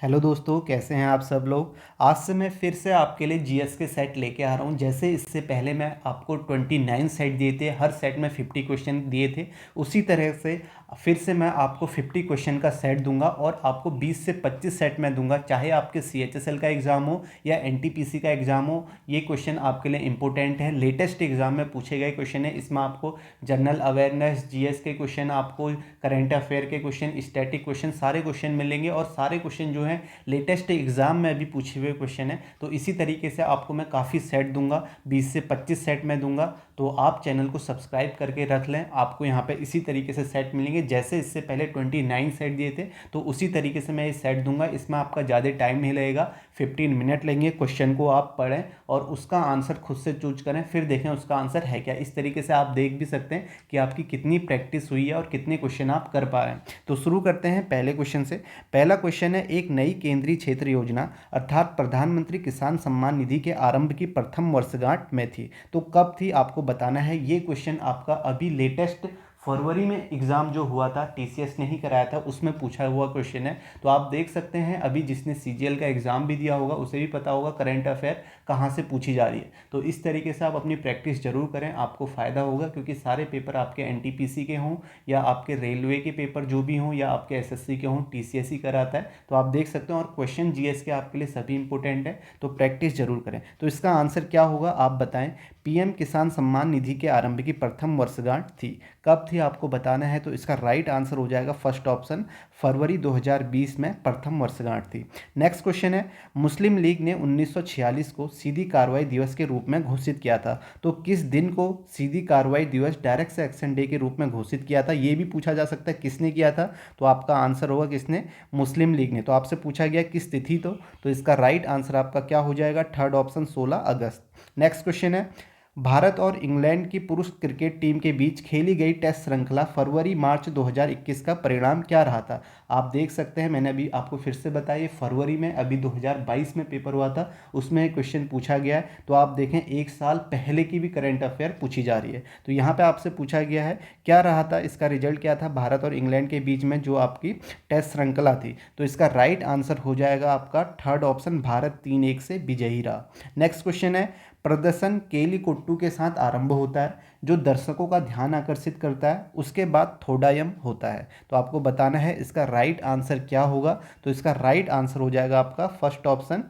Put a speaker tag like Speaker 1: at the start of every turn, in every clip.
Speaker 1: Hello दोस्तों, कैसे हैं आप सब लोग। आज से मैं फिर से आपके लिए जीएस के सेट लेके आ रहा हूं। जैसे इससे पहले मैं आपको 29 सेट दिए थे, हर सेट में 50 क्वेश्चन दिए थे, उसी तरह से फिर से मैं आपको 50 क्वेश्चन का सेट दूंगा और आपको 20 से 25 सेट में दूंगा। चाहे आपके सीएचएसएल का एग्ज़ाम हो या एनटीपीसी का एग्ज़ाम हो, ये क्वेश्चन आपके लिए इंपॉर्टेंट है। लेटेस्ट एग्जाम में पूछे गए क्वेश्चन है। इसमें आपको जनरल अवेयरनेस, जीएस के क्वेश्चन, आपको करंट अफेयर के क्वेश्चन, स्टैटिक क्वेश्चन, सारे क्वेश्चन मिलेंगे और सारे क्वेश्चन जो हैं लेटेस्ट एग्जाम में अभी पूछे हुए क्वेश्चन है। तो इसी तरीके से आपको मैं काफ़ी सेट दूंगा, 20 से 25 सेट में दूंगा। तो आप चैनल को सब्सक्राइब करके रख लें, आपको यहाँ पे इसी तरीके से सेट मिलेंगे। जैसे इससे पहले 29 सेट दिए थे, तो उसी तरीके से मैं ये सेट दूंगा। इसमें आपका ज़्यादा टाइम नहीं लगेगा, 15 मिनट लेंगे। क्वेश्चन को आप पढ़ें और उसका आंसर खुद से चूज करें, फिर देखें उसका आंसर है क्या। इस तरीके से आप देख भी सकते हैं कि आपकी कितनी प्रैक्टिस हुई है और कितने क्वेश्चन आप कर पा रहे हैं। तो शुरू करते हैं पहले क्वेश्चन से। पहला क्वेश्चन है, एक नई केंद्रीय क्षेत्र योजना अर्थात प्रधानमंत्री किसान सम्मान निधि के आरंभ की प्रथम वर्षगांठ में थी। तो कब थी आपको बताना है। ये क्वेश्चन आपका अभी लेटेस्ट फरवरी में एग्ज़ाम जो हुआ था, टीसीएस ने ही कराया था, उसमें पूछा हुआ क्वेश्चन है। तो आप देख सकते हैं, अभी जिसने सीजीएल का एग्ज़ाम भी दिया होगा उसे भी पता होगा करंट अफेयर कहाँ से पूछी जा रही है। तो इस तरीके से आप अपनी प्रैक्टिस जरूर करें, आपको फ़ायदा होगा। क्योंकि सारे पेपर आपके एनटीपीसी के हों या आपके रेलवे के पेपर जो भी हों या आपके एसएससी के हों, टीसीएस ही कराता है। तो आप देख सकते हैं और क्वेश्चन जीएस के आपके लिए सभी इंपॉर्टेंट है, तो प्रैक्टिस जरूर करें। तो इसका आंसर क्या होगा आप बताएं। पीएम किसान सम्मान निधि के आरंभ की प्रथम वर्षगांठ थी। कब थी आपको बताना है। तो इसका राइट आंसर हो जाएगा फर्स्ट ऑप्शन, फरवरी 2020 में प्रथम वर्षगांठ थी। नेक्स्ट क्वेश्चन है, मुस्लिम लीग ने 1946 को सीधी कार्रवाई दिवस के रूप में घोषित किया था। तो किस दिन को सीधी कार्रवाई दिवस, डायरेक्ट एक्शन डे के रूप में घोषित किया था। ये भी पूछा जा सकता है किसने किया था। तो आपका आंसर होगा किसने, मुस्लिम लीग ने। तो आपसे पूछा गया किस तिथि। तो इसका राइट आंसर आपका क्या हो जाएगा, थर्ड ऑप्शन 16 अगस्त। नेक्स्ट क्वेश्चन है, भारत और इंग्लैंड की पुरुष क्रिकेट टीम के बीच खेली गई टेस्ट श्रृंखला फरवरी मार्च 2021 का परिणाम क्या रहा था। आप देख सकते हैं, मैंने अभी आपको फिर से बताया, फरवरी में अभी 2022 में पेपर हुआ था, उसमें क्वेश्चन पूछा गया है। तो आप देखें, एक साल पहले की भी करंट अफेयर पूछी जा रही है। तो यहाँ पे आपसे पूछा गया है क्या रहा था, इसका रिजल्ट क्या था भारत और इंग्लैंड के बीच में जो आपकी टेस्ट श्रृंखला थी। तो इसका राइट आंसर हो जाएगा आपका थर्ड ऑप्शन, भारत 3-1 से विजयी रहा। नेक्स्ट क्वेश्चन है, प्रदर्शन केलिकोट्टू के साथ आरंभ होता है, जो दर्शकों का ध्यान आकर्षित करता है, उसके बाद थोडायम होता है। तो आपको बताना है इसका राइट आंसर क्या होगा। तो इसका राइट आंसर हो जाएगा आपका फर्स्ट ऑप्शन,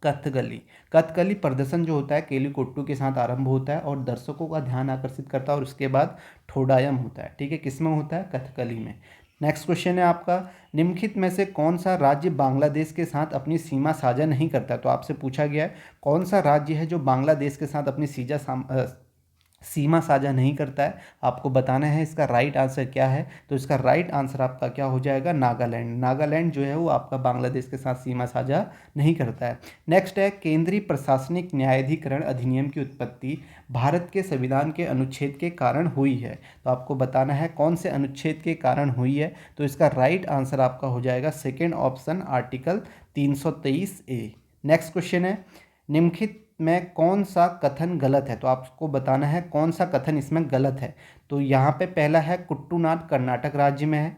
Speaker 1: कथकली। कथकली प्रदर्शन जो होता है केलिकोट्टू के साथ आरंभ होता है और दर्शकों का ध्यान आकर्षित करता है और उसके बाद थोडायम होता है। ठीक है, किसमें होता है, कथकली में। नेक्स्ट क्वेश्चन है आपका, निम्नलिखित में से कौन सा राज्य बांग्लादेश के साथ अपनी सीमा साझा नहीं करता। तो आपसे पूछा गया है कौन सा राज्य है जो बांग्लादेश के साथ अपनी सीमा साझा नहीं करता है। आपको बताना है इसका राइट आंसर क्या है। तो इसका राइट आंसर आपका क्या हो जाएगा, नागालैंड। नागालैंड जो है वो आपका बांग्लादेश के साथ सीमा साझा नहीं करता है। नेक्स्ट है, केंद्रीय प्रशासनिक न्यायाधिकरण अधिनियम की उत्पत्ति भारत के संविधान के अनुच्छेद के कारण हुई है। तो आपको बताना है कौन से अनुच्छेद के कारण हुई है। तो इसका राइट आंसर आपका हो जाएगा second option, article 323A। Next question है, निम्नलिखित में कौन सा कथन गलत है। तो आपको बताना है कौन सा कथन इसमें गलत है। तो यहाँ पे पहला है, कुट्टूनाड कर्नाटक राज्य में है।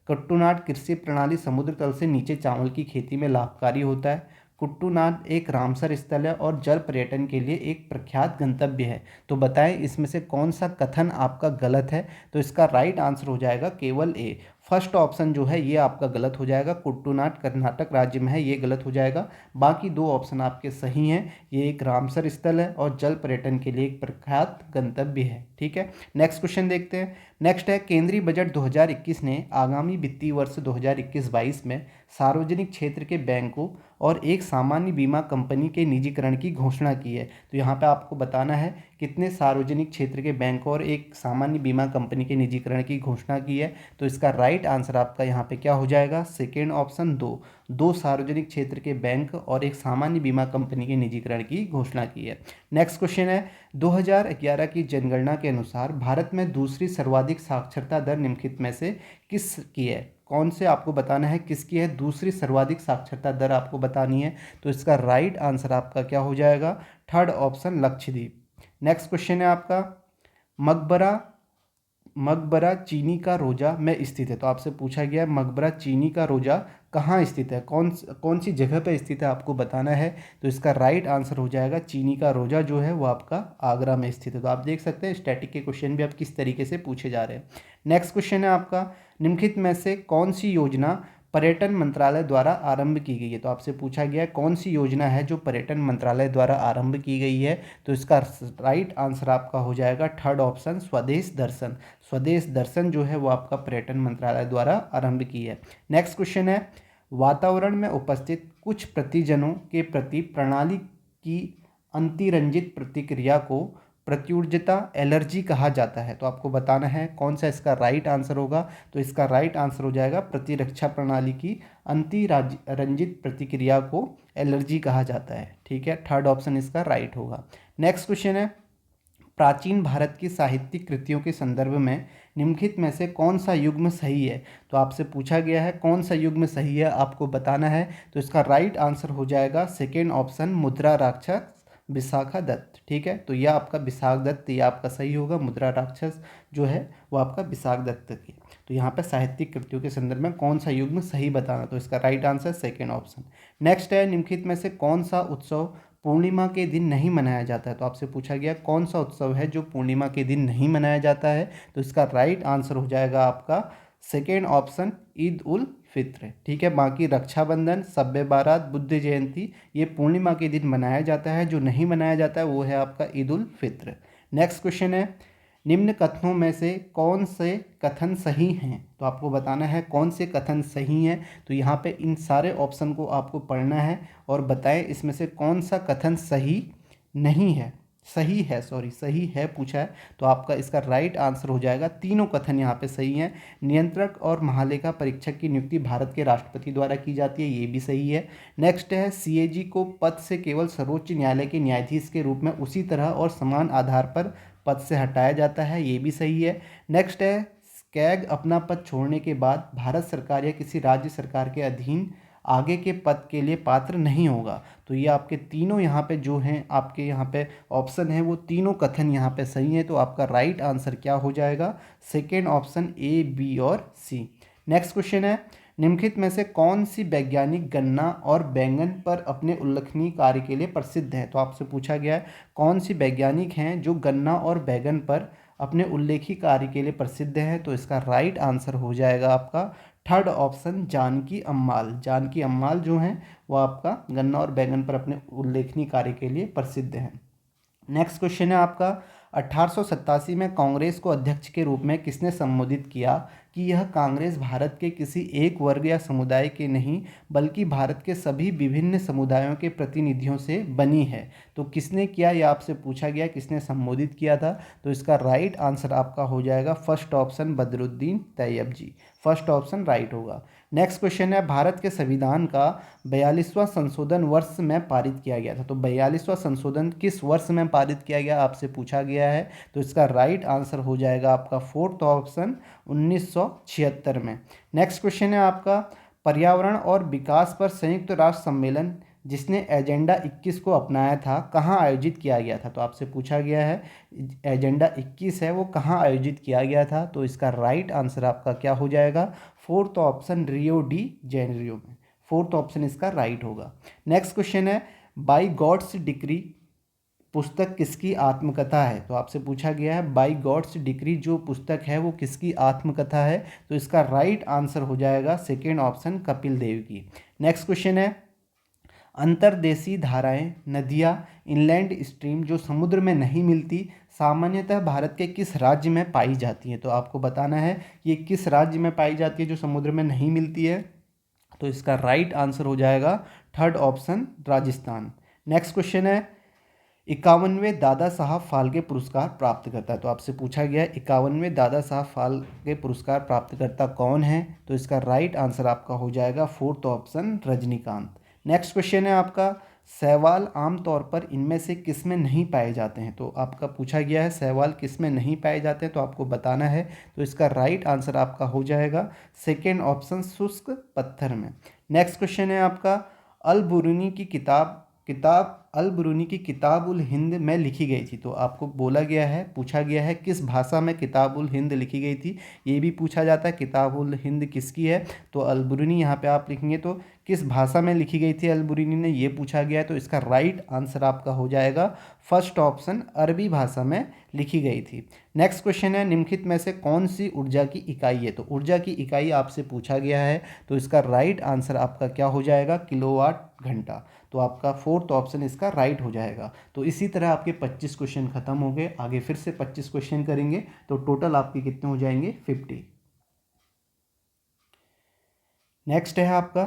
Speaker 1: कुट्टूनाड कृषि प्रणाली समुद्र तल से नीचे चावल की खेती में लाभकारी होता है। कुट्टूनाड एक रामसर स्थल है और जल पर्यटन के लिए एक प्रख्यात गंतव्य है। तो बताएं इसमें से कौन सा कथन आपका गलत है। तो इसका राइट आंसर हो जाएगा केवल ए, फर्स्ट ऑप्शन जो है ये आपका गलत हो जाएगा। कुट्टूनाड कर्नाटक राज्य में है, ये गलत हो जाएगा। बाकी दो ऑप्शन आपके सही हैं। ये एक रामसर स्थल है और जल पर्यटन के लिए एक प्रख्यात गंतव्य है। ठीक है, नेक्स्ट क्वेश्चन देखते हैं। नेक्स्ट है, केंद्रीय बजट 2021 ने आगामी वित्तीय वर्ष 2021-22 में सार्वजनिक क्षेत्र के बैंकों और एक सामान्य बीमा कंपनी के निजीकरण की घोषणा की है। तो यहाँ पे आपको बताना है कितने सार्वजनिक क्षेत्र के बैंकों और एक सामान्य बीमा कंपनी के निजीकरण की घोषणा की है। तो इसका राइट आंसर आपका यहाँ पे क्या हो जाएगा, सेकेंड ऑप्शन, दो सार्वजनिक क्षेत्र के बैंक और एक सामान्य बीमा कंपनी के निजीकरण की घोषणा की है। नेक्स्ट क्वेश्चन है, 2011 की जनगणना के अनुसार भारत में दूसरी सर्वाधिक साक्षरता दर निम्नलिखित में से किसकी है। कौन से आपको बताना है किसकी है दूसरी सर्वाधिक साक्षरता दर, आपको बतानी है। तो इसका राइट आंसर आपका क्या हो जाएगा, third option, Lakshadweep. Next question है आपका, मकबरा मकबरा चीनी का रोजा में स्थित है। तो आपसे पूछा गया है मकबरा चीनी का रोजा कहाँ स्थित है, कौन सी जगह पर स्थित है आपको बताना है। तो इसका राइट आंसर हो जाएगा चीनी का रोजा जो है वो आपका आगरा में स्थित है। तो आप देख सकते हैं स्टैटिक के क्वेश्चन भी आप किस तरीके से पूछे जा रहे हैं। नेक्स्ट क्वेश्चन है आपका, निम्नलिखित में से कौन सी योजना पर्यटन मंत्रालय द्वारा आरंभ की गई है। तो आपसे पूछा गया है कौन सी योजना है जो पर्यटन मंत्रालय द्वारा आरंभ की गई है। तो इसका राइट आंसर आपका हो जाएगा थर्ड ऑप्शन स्वदेश दर्शन। स्वदेश दर्शन जो है वो आपका पर्यटन मंत्रालय द्वारा आरंभ की है। नेक्स्ट क्वेश्चन है, वातावरण में उपस्थित कुछ प्रतिजनों के प्रति प्रणाली की अतिरंजित प्रतिक्रिया को प्रत्युर्जता एलर्जी कहा जाता है। तो आपको बताना है कौन सा इसका राइट आंसर होगा। तो इसका राइट आंसर हो जाएगा प्रतिरक्षा प्रणाली की अतिरंजित प्रतिक्रिया को एलर्जी कहा जाता है। ठीक है, थर्ड ऑप्शन इसका राइट होगा। नेक्स्ट क्वेश्चन है, प्राचीन भारत की साहित्यिक कृतियों के संदर्भ में निम्नलिखित में से कौन सा युग्म सही है। तो आपसे पूछा गया है कौन सा युग्म सही है आपको बताना है। तो इसका राइट आंसर हो जाएगा सेकेंड ऑप्शन मुद्रा राक्षस विशाखा दत्त। ठीक है, तो यह आपका विशाख दत्त, यह आपका सही होगा। मुद्रा राक्षस जो है वो आपका विशाख दत्त की। तो यहाँ पे साहित्यिक कृतियों के संदर्भ में कौन सा युग्म सही बताना, तो इसका right answer second option. Next है, निम्नलिखित में से कौन सा उत्सव पूर्णिमा के दिन नहीं मनाया जाता है। तो आपसे पूछा गया कौन सा उत्सव है जो पूर्णिमा के दिन नहीं मनाया जाता है। तो इसका राइट आंसर हो जाएगा आपका सेकेंड ऑप्शन ईद उल फित्र। ठीक है, बाकी रक्षाबंधन, शब बारात, बुद्ध जयंती ये पूर्णिमा के दिन मनाया जाता है, जो नहीं मनाया जाता है वो है आपका ईद उल फित्र। नेक्स्ट क्वेश्चन है, निम्न कथनों में से कौन से कथन सही हैं। तो आपको बताना है कौन से कथन सही हैं। तो यहाँ पे इन सारे ऑप्शन को आपको पढ़ना है और बताएं इसमें से कौन सा कथन सही नहीं है, सही है पूछा है। तो आपका इसका राइट आंसर हो जाएगा, तीनों कथन यहाँ पे सही हैं। नियंत्रक और महालेखा परीक्षक की नियुक्ति भारत के राष्ट्रपति द्वारा की जाती है, ये भी सही है। नेक्स्ट है, सीएजी को पद से केवल सर्वोच्च न्यायालय के न्यायाधीश के रूप में उसी तरह और समान आधार पर पद से हटाया जाता है, ये भी सही है। नेक्स्ट है, कैग अपना पद छोड़ने के बाद भारत सरकार या किसी राज्य सरकार के अधीन आगे के पद के लिए पात्र नहीं होगा। तो ये आपके तीनों यहाँ पे जो हैं आपके यहाँ पे ऑप्शन है वो तीनों कथन यहाँ पे सही है। तो आपका राइट आंसर क्या हो जाएगा, सेकेंड ऑप्शन ए, बी और सी। नेक्स्ट क्वेश्चन है, निम्नलिखित में से कौन सी वैज्ञानिक गन्ना और बैंगन पर अपने उल्लेखनीय कार्य के लिए प्रसिद्ध है। तो आपसे पूछा गया है कौन सी वैज्ञानिक हैं जो गन्ना और बैंगन पर अपने उल्लेखनीय कार्य के लिए प्रसिद्ध हैं। तो इसका राइट आंसर हो जाएगा आपका थर्ड ऑप्शन जानकी अम्माल। जानकी अम्माल जो हैं वो आपका गन्ना और बैंगन पर अपने उल्लेखनीय कार्य के लिए प्रसिद्ध हैं। नेक्स्ट क्वेश्चन है आपका, 1887 में कांग्रेस को अध्यक्ष के रूप में किसने संबोधित किया कि यह कांग्रेस भारत के किसी एक वर्ग या समुदाय के नहीं बल्कि भारत के सभी विभिन्न समुदायों के प्रतिनिधियों से बनी है। तो किसने किया, यह आपसे पूछा गया किसने संबोधित किया था। तो इसका राइट आंसर आपका हो जाएगा फर्स्ट ऑप्शन बदरुद्दीन तैयब जी। फर्स्ट ऑप्शन राइट होगा। नेक्स्ट क्वेश्चन है, भारत के संविधान का 42वां संशोधन वर्ष में पारित किया गया था। तो 42वां संशोधन किस वर्ष में पारित किया गया आपसे पूछा गया है। तो इसका राइट आंसर हो जाएगा आपका फोर्थ ऑप्शन 1976 में। नेक्स्ट क्वेश्चन है आपका, पर्यावरण और विकास पर संयुक्त राष्ट्र सम्मेलन जिसने एजेंडा 21 को अपनाया था कहाँ आयोजित किया गया था। तो आपसे पूछा गया है एजेंडा 21 है वो कहाँ आयोजित किया गया था। तो इसका राइट आंसर आपका क्या हो जाएगा, fourth option Rio de Janeiro में। फोर्थ ऑप्शन इसका राइट होगा। नेक्स्ट क्वेश्चन है, बाई गॉड्स डिक्री पुस्तक किसकी आत्मकथा है। तो आपसे पूछा गया है बाई गॉड्स डिक्री जो पुस्तक है वो किसकी आत्मकथा है। तो इसका राइट आंसर हो जाएगा सेकेंड ऑप्शन कपिल देव की। नेक्स्ट क्वेश्चन है, अंतर्देशीय धाराएं, नदियाँ, इनलैंड स्ट्रीम जो समुद्र में नहीं मिलती सामान्यतः भारत के किस राज्य में पाई जाती हैं। तो आपको बताना है ये किस राज्य में पाई जाती है जो समुद्र में नहीं मिलती है। तो इसका राइट आंसर हो जाएगा third option Rajasthan. Next question है, 51वें दादा साहब फाल्के पुरस्कार प्राप्त करता है। तो आपसे पूछा गया है 51वें दादा साहब फाल्के पुरस्कार प्राप्तकर्ता कौन है। तो इसका राइट आंसर आपका हो जाएगा fourth option Rajinikanth. Next question है आपका, शैवाल आमतौर पर इनमें से किस में नहीं पाए जाते हैं। तो आपका पूछा गया है शैवाल किस में नहीं पाए जाते हैं, तो आपको बताना है। तो इसका राइट आंसर आपका हो जाएगा सेकेंड ऑप्शन शुष्क पत्थर में। नेक्स्ट क्वेश्चन है आपका, अल बुरूनी की किताब किताब अल बरूनी की किताब उल हिंद में लिखी गई थी। तो आपको बोला गया है, पूछा गया है किस भाषा में किताब उल हिंद लिखी गई थी। ये भी पूछा जाता है किताब उल हिंद किसकी है, तो अल बरूनी यहाँ पे आप लिखेंगे तो किस भाषा में लिखी गई थी अल बरूनी ने, ये पूछा गया है। तो इसका राइट आंसर आपका हो जाएगा फर्स्ट ऑप्शन, अरबी भाषा में लिखी गई थी। नेक्स्ट क्वेश्चन है, निम्नलिखित में से कौन सी ऊर्जा की इकाई है। तो ऊर्जा की इकाई आपसे पूछा गया है, तो इसका राइट आंसर आपका क्या हो जाएगा, किलोवाट घंटा। तो आपका फोर्थ ऑप्शन इसका राइट हो जाएगा। तो इसी तरह आपके 25 क्वेश्चन खत्म हो गए। आगे फिर से 25 क्वेश्चन करेंगे, तो टोटल आपके कितने हो जाएंगे, 50। नेक्स्ट है आपका,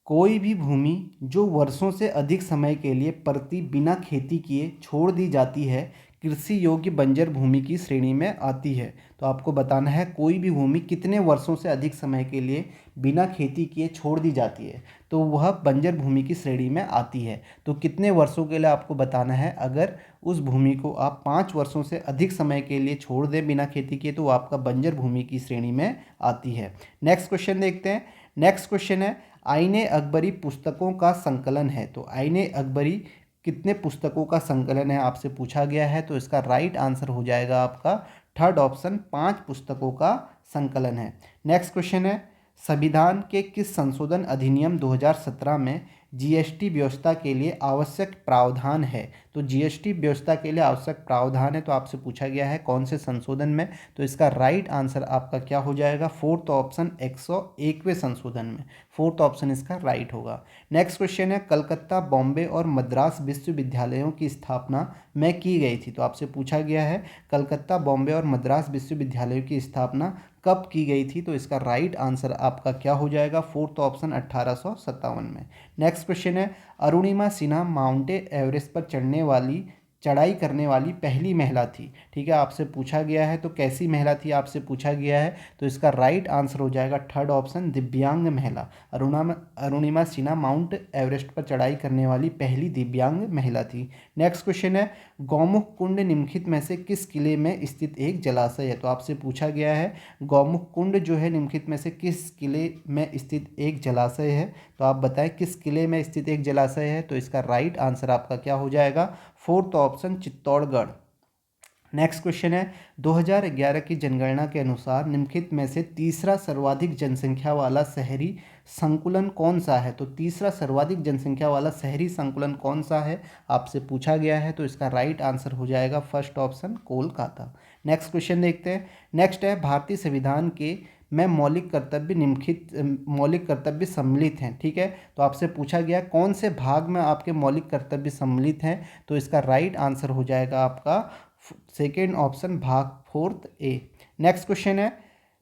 Speaker 1: कोई भी भूमि जो वर्षों से अधिक समय के लिए परती बिना खेती किए छोड़ दी जाती है कृषि योग्य बंजर भूमि की श्रेणी में आती है। तो आपको बताना है कोई भी भूमि कितने वर्षों से अधिक समय के लिए बिना खेती किए छोड़ दी जाती है तो वह बंजर भूमि की श्रेणी में आती है। तो कितने वर्षों के लिए आपको बताना है, अगर उस भूमि को आप 5 वर्षों से अधिक समय के लिए छोड़ दें बिना खेती किए तो वो आपका बंजर भूमि की श्रेणी में आती है। नेक्स्ट क्वेश्चन देखते हैं। नेक्स्ट क्वेश्चन है, आईने अकबरी पुस्तकों का संकलन है। तो आईने अकबरी कितने पुस्तकों का संकलन है आपसे पूछा गया है। तो इसका राइट आंसर हो जाएगा आपका थर्ड ऑप्शन, 5 पुस्तकों का संकलन है। नेक्स्ट क्वेश्चन है, संविधान के किस संशोधन अधिनियम 2017 में जीएसटी व्यवस्था के लिए आवश्यक प्रावधान है। तो जीएसटी व्यवस्था के लिए आवश्यक प्रावधान है, तो आपसे पूछा गया है कौन से संशोधन में। तो इसका राइट आंसर आपका क्या हो जाएगा, फोर्थ ऑप्शन 101वें संशोधन में। फोर्थ ऑप्शन इसका राइट होगा। नेक्स्ट क्वेश्चन है, कलकत्ता, बॉम्बे और मद्रास विश्वविद्यालयों की स्थापना में की गई थी। तो आपसे पूछा गया है कलकत्ता, बॉम्बे और मद्रास विश्वविद्यालयों की स्थापना कब की गई थी। तो इसका राइट आंसर आपका क्या हो जाएगा, फोर्थ ऑप्शन 1857 में। नेक्स्ट क्वेश्चन है, अरुणिमा सिन्हा माउंट एवरेस्ट पर चढ़ाई करने वाली पहली महिला थी। ठीक है, आपसे पूछा गया है तो कैसी महिला थी आपसे पूछा गया है। तो इसका राइट आंसर हो जाएगा थर्ड ऑप्शन, दिव्यांग महिला। अरुणिमा सिन्हा माउंट एवरेस्ट पर चढ़ाई करने वाली पहली दिव्यांग महिला थी। नेक्स्ट क्वेश्चन है, गौमुख कुंड निम्नलिखित में से किस किले में स्थित एक जलाशय है। तो आपसे पूछा गया है गौमुख कुंड जो है निम्नलिखित में से किस किले में स्थित एक जलाशय है। तो आप बताएं किस किले में स्थित एक जलाशय है। तो इसका राइट आंसर आपका क्या हो जाएगा, fourth option, Chittorgarh. Next question है, 2011 की जनगणना के अनुसार निम्नलिखित में से तीसरा सर्वाधिक जनसंख्या वाला शहरी संकुलन कौन सा है। तो तीसरा सर्वाधिक जनसंख्या वाला शहरी संकुलन कौन सा है आपसे पूछा गया है। तो इसका राइट आंसर हो जाएगा first option, Kolkata. Next question देखते हैं। नेक्स्ट है, भारतीय संविधान के में मौलिक कर्तव्य सम्मिलित हैं। ठीक है, तो आपसे पूछा गया कौन से भाग में आपके मौलिक कर्तव्य सम्मिलित हैं। तो इसका राइट आंसर हो जाएगा आपका सेकेंड ऑप्शन, भाग 4A। नेक्स्ट क्वेश्चन है,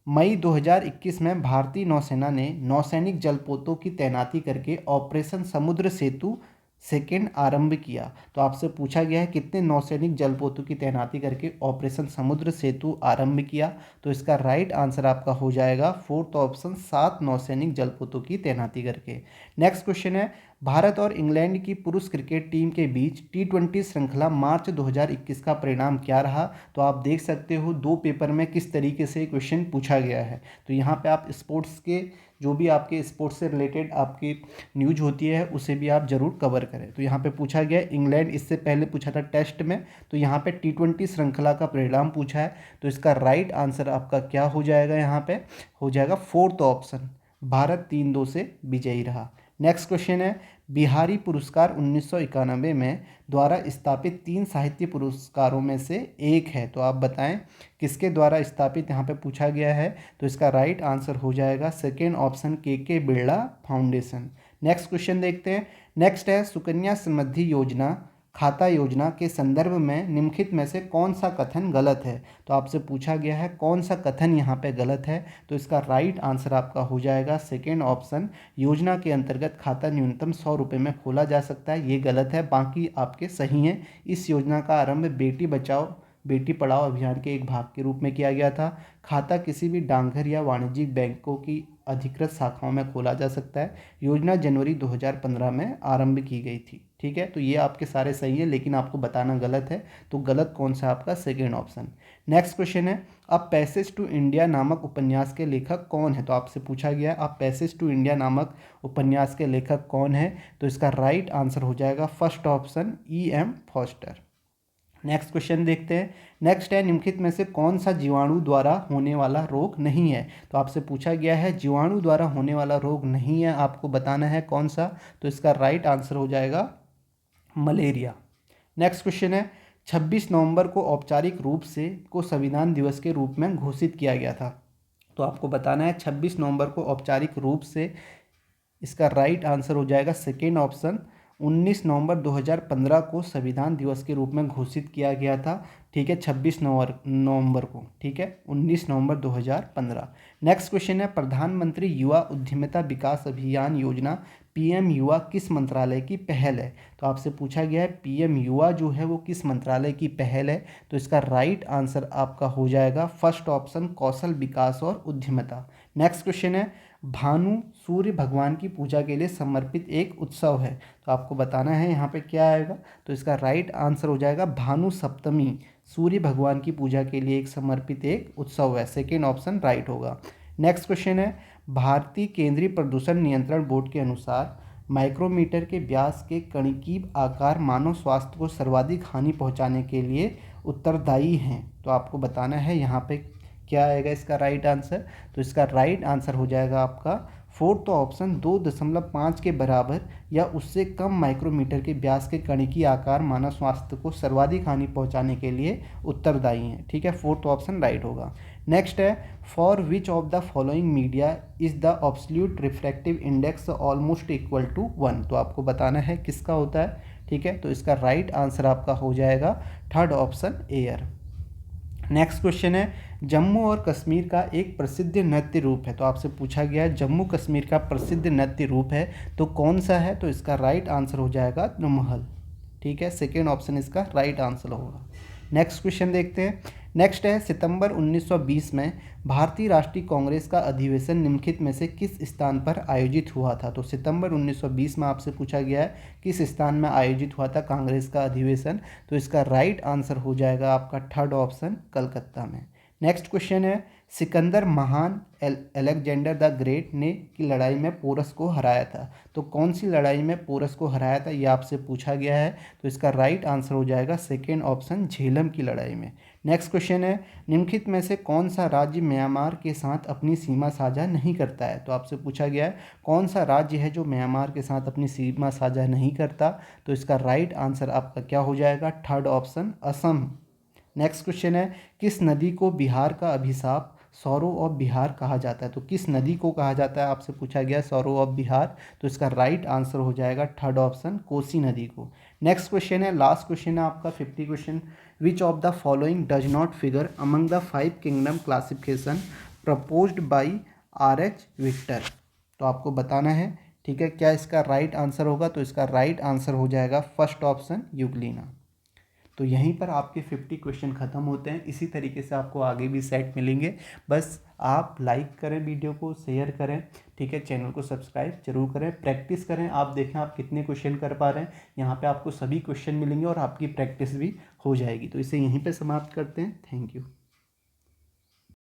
Speaker 1: मई 2021 में भारतीय नौसेना ने नौसैनिक जलपोतों की तैनाती करके ऑपरेशन समुद्र सेतु सेकेंड आरंभ किया। तो आपसे पूछा गया है कितने नौसैनिक जलपोतों की तैनाती करके ऑपरेशन समुद्र सेतु आरंभ किया। तो इसका राइट आंसर आपका हो जाएगा फोर्थ ऑप्शन, 7 नौसैनिक जलपोतों की तैनाती करके। नेक्स्ट क्वेश्चन है, भारत और इंग्लैंड की पुरुष क्रिकेट टीम के बीच T20 श्रृंखला मार्च 2021 का परिणाम क्या रहा। तो आप देख सकते हो 2 पेपर में किस तरीके से क्वेश्चन पूछा गया है। तो यहाँ पे आप स्पोर्ट्स के जो भी आपके स्पोर्ट्स से रिलेटेड आपकी न्यूज होती है उसे भी आप जरूर कवर करें। तो यहाँ पे पूछा गया इंग्लैंड इससे पहले पूछा था टेस्ट में, तो यहाँ पे T20 श्रृंखला का परिणाम पूछा है। तो इसका राइट आंसर आपका क्या हो जाएगा, यहाँ पे हो जाएगा फोर्थ ऑप्शन, भारत 3-2 से विजयी रहा। नेक्स्ट क्वेश्चन है, बिहारी पुरस्कार 1991 में द्वारा स्थापित 3 साहित्य पुरस्कारों में से एक है। तो आप बताएं किसके द्वारा स्थापित यहाँ पे पूछा गया है। तो इसका राइट आंसर हो जाएगा सेकेंड ऑप्शन, के बिरला फाउंडेशन। नेक्स्ट क्वेश्चन देखते हैं। नेक्स्ट है, सुकन्या समृद्धि योजना खाता योजना के संदर्भ में निम्नलिखित में से कौन सा कथन गलत है। तो आपसे पूछा गया है कौन सा कथन यहाँ पे गलत है। तो इसका राइट आंसर आपका हो जाएगा सेकेंड ऑप्शन, योजना के अंतर्गत खाता न्यूनतम 100 रुपये में खोला जा सकता है, ये गलत है, बाकी आपके सही हैं। इस योजना का आरंभ बेटी बचाओ बेटी पढ़ाओ अभियान के एक भाग के रूप में किया गया था। खाता किसी भी डाकघर या वाणिज्यिक बैंकों की अधिकृत शाखाओं में खोला जा सकता है। योजना जनवरी 2015 में आरंभ की गई थी। ठीक है, तो ये आपके सारे सही है, लेकिन आपको बताना गलत है। तो गलत कौन सा आपका? Second option. नेक्स्ट क्वेश्चन है, अ पैसेज टू इंडिया नामक उपन्यास के लेखक कौन है? तो आपसे पूछा गया है अ पैसेज टू इंडिया नामक उपन्यास के लेखक कौन है? तो इसका राइट आंसर हो जाएगा first option, E.M. Foster. Next question देखते हैं। नेक्स्ट है, निम्नलिखित में से कौन सा जीवाणु द्वारा होने वाला रोग नहीं है? तो आपसे पूछा गया है जीवाणु द्वारा होने वाला रोग नहीं है, आपको बताना है कौन सा। तो इसका राइट आंसर हो जाएगा मलेरिया। नेक्स्ट क्वेश्चन है, 26 नवंबर को औपचारिक रूप से को संविधान दिवस के रूप में घोषित किया गया था। तो आपको बताना है 26 नवंबर को औपचारिक रूप से, इसका राइट आंसर हो जाएगा सेकेंड ऑप्शन, 19 नवंबर 2015 को संविधान दिवस के रूप में घोषित किया गया था। ठीक है, 26 नवंबर को, ठीक है, 19 नवंबर 2015। नेक्स्ट क्वेश्चन है, प्रधानमंत्री युवा उद्यमिता विकास अभियान योजना PM युवा किस मंत्रालय की पहल है? तो आपसे पूछा गया है PM युवा जो है वो किस मंत्रालय की पहल है? तो इसका राइट आंसर आपका हो जाएगा फर्स्ट ऑप्शन, कौशल विकास और उद्यमिता। नेक्स्ट क्वेश्चन है, भानु सूर्य भगवान की पूजा के लिए समर्पित एक उत्सव है। तो आपको बताना है यहाँ पे क्या आएगा। तो इसका राइट आंसर हो जाएगा भानु सप्तमी, सूर्य भगवान की पूजा के लिए एक समर्पित एक उत्सव है। सेकेंड ऑप्शन राइट होगा। नेक्स्ट क्वेश्चन है, भारतीय केंद्रीय प्रदूषण नियंत्रण बोर्ड के अनुसार माइक्रोमीटर के व्यास के कणिकीय आकार मानव स्वास्थ्य को सर्वाधिक हानि पहुंचाने के लिए उत्तरदायी हैं। तो आपको बताना है यहाँ पे क्या आएगा इसका राइट आंसर। तो इसका राइट आंसर हो जाएगा आपका फोर्थ ऑप्शन, 2.5 के बराबर या उससे कम माइक्रोमीटर के व्यास के कणिकीय आकार मानव स्वास्थ्य को सर्वाधिक हानि पहुंचाने के लिए उत्तरदायी हैं। ठीक है, फोर्थ ऑप्शन राइट होगा। नेक्स्ट है, for which of the following media is the absolute refractive index almost equal to 1? तो आपको बताना है किसका होता है। ठीक है, तो इसका राइट आंसर आपका हो जाएगा third option, air. Next question है, जम्मू और कश्मीर का एक प्रसिद्ध नृत्य रूप है। तो आपसे पूछा गया है जम्मू कश्मीर का प्रसिद्ध नृत्य रूप है तो कौन सा है? तो इसका राइट आंसर हो जाएगा नमहल। ठीक है, सेकेंड ऑप्शन इसका राइट आंसर होगा। नेक्स्ट क्वेश्चन देखते हैं। नेक्स्ट है, सितंबर 1920 में भारतीय राष्ट्रीय कांग्रेस का अधिवेशन निम्नलिखित में से किस स्थान पर आयोजित हुआ था? तो सितंबर 1920 में आपसे पूछा गया है किस स्थान में आयोजित हुआ था कांग्रेस का अधिवेशन। तो इसका राइट आंसर हो जाएगा आपका थर्ड ऑप्शन, कलकत्ता में। नेक्स्ट क्वेश्चन है, सिकंदर महान अलेक्जेंडर द ग्रेट ने की लड़ाई में पोरस को हराया था। तो कौन सी लड़ाई में पोरस को हराया था ये आपसे पूछा गया है। तो इसका राइट आंसर हो जाएगा सेकेंड ऑप्शन, झेलम की लड़ाई में। नेक्स्ट क्वेश्चन है, निम्नलिखित में से कौन सा राज्य म्यांमार के साथ अपनी सीमा साझा नहीं करता है? तो आपसे पूछा गया है कौन सा राज्य है जो म्यांमार के साथ अपनी सीमा साझा नहीं करता। तो इसका राइट आंसर आपका क्या हो जाएगा? Third option, Assam. Next question है, किस नदी को बिहार का अभिशाप सौरो ऑफ बिहार कहा जाता है? तो किस नदी को कहा जाता है आपसे पूछा गया, सौरो ऑफ बिहार। तो इसका राइट आंसर हो जाएगा थर्ड ऑप्शन, कोसी नदी को। नेक्स्ट क्वेश्चन है, लास्ट क्वेश्चन है आपका 50 question, which of the following does not figure among the 5 kingdom classification proposed by RH विक्टर? तो आपको बताना है, ठीक है, क्या इसका राइट आंसर होगा। तो इसका राइट आंसर हो जाएगा फर्स्ट ऑप्शन, यूग्लिना। तो यहीं पर आपके 50 क्वेश्चन ख़त्म होते हैं। इसी तरीके से आपको आगे भी सेट मिलेंगे। बस आप लाइक करें, वीडियो को शेयर करें, ठीक है, चैनल को सब्सक्राइब जरूर करें, प्रैक्टिस करें। आप देखें आप कितने क्वेश्चन कर पा रहे हैं। यहाँ पे आपको सभी क्वेश्चन मिलेंगे और आपकी प्रैक्टिस भी हो जाएगी। तो इसे यहीं पे समाप्त करते हैं। Thank you.